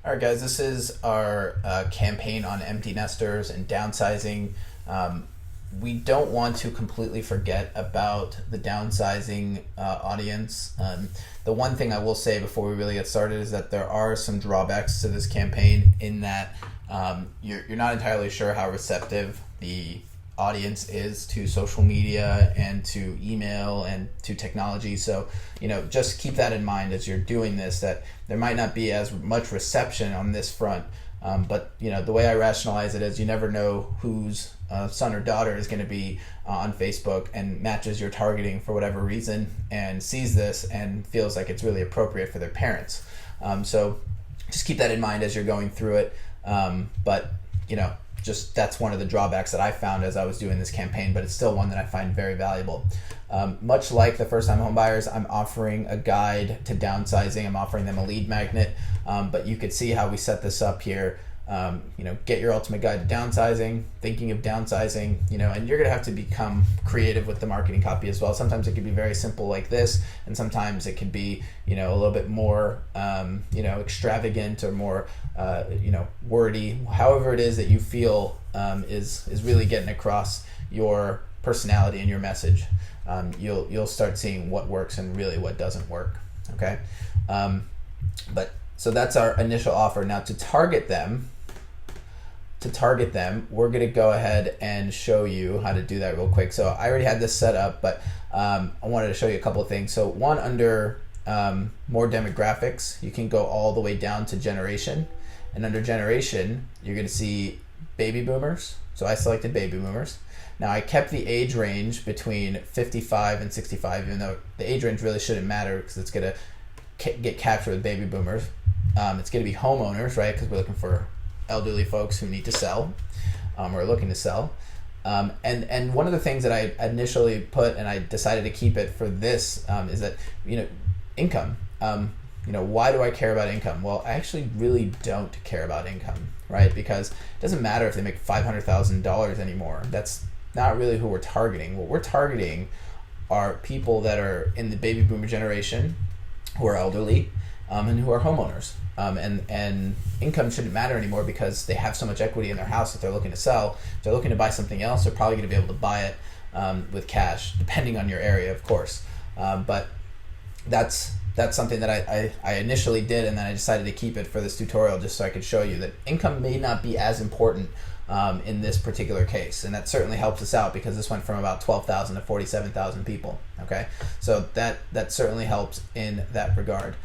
All right, guys, this is our campaign on empty nesters and downsizing. We don't want to completely forget about the downsizing audience. The one thing I will say before we really get started is that there are some drawbacks to this campaign in that you're not entirely sure how receptive the audience is to social media and to email and to technology. So, just keep that in mind as you're doing this, that there might not be as much reception on this front. But the way I rationalize it is you never know whose son or daughter is going to be on Facebook and matches your targeting for whatever reason and sees this and feels like it's really appropriate for their parents. So just keep that in mind as you're going through it. But just that's one of the drawbacks that I found as I was doing this campaign, but it's still one that I find very valuable. Much like the first-time home buyers, I'm offering a guide to downsizing. I'm offering them a lead magnet, but you could see how we set this up here. Get your ultimate guide to downsizing, thinking of downsizing, and you're going to have to become creative with the marketing copy as well. Sometimes it could be very simple like this, and sometimes it could be, a little bit more, extravagant or more, wordy. However it is that you feel is really getting across your personality and your message. You'll start seeing what works and really what doesn't work. Okay, so that's our initial offer. Now to target them, we're going to go ahead and show you how to do that real quick. So I already had this set up, but I wanted to show you a couple of things. So one, under more demographics, you can go all the way down to generation. And under generation, you're going to see baby boomers. So I selected baby boomers. Now I kept the age range between 55 and 65, even though the age range really shouldn't matter because it's going to get captured with baby boomers. It's going to be homeowners, right? Because we're looking for elderly folks who need to sell or looking to sell. And one of the things that I initially put, and I decided to keep it for this, is that, income. Why do I care about income? Well, I actually really don't care about income, right? Because it doesn't matter if they make $500,000 anymore. That's not really who we're targeting. What we're targeting are people that are in the baby boomer generation, who are elderly, and who are homeowners. And income shouldn't matter anymore because they have so much equity in their house that they're looking to sell. If they're looking to buy something else, they're probably going to be able to buy it with cash, depending on your area, of course. But that's something that I initially did, and then I decided to keep it for this tutorial just so I could show you that income may not be as important in this particular case. And that certainly helps us out because this went from about 12,000 to 47,000 people. Okay, so that certainly helps in that regard.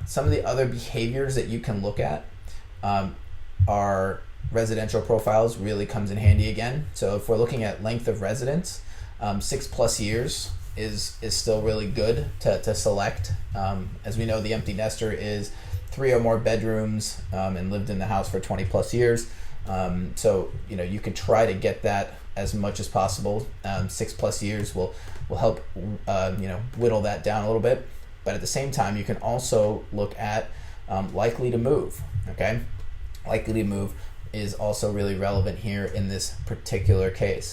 Some of the other behaviors that you can look at are residential profiles. Really comes in handy again. So if we're looking at length of residence, 6+ years is still really good to select. As we know, the empty nester is 3 or more bedrooms and lived in the house for 20+ years. So you can try to get that as much as possible. 6+ years will help whittle that down a little bit. But at the same time, you can also look at likely to move. Okay, likely to move is also really relevant here in this particular case.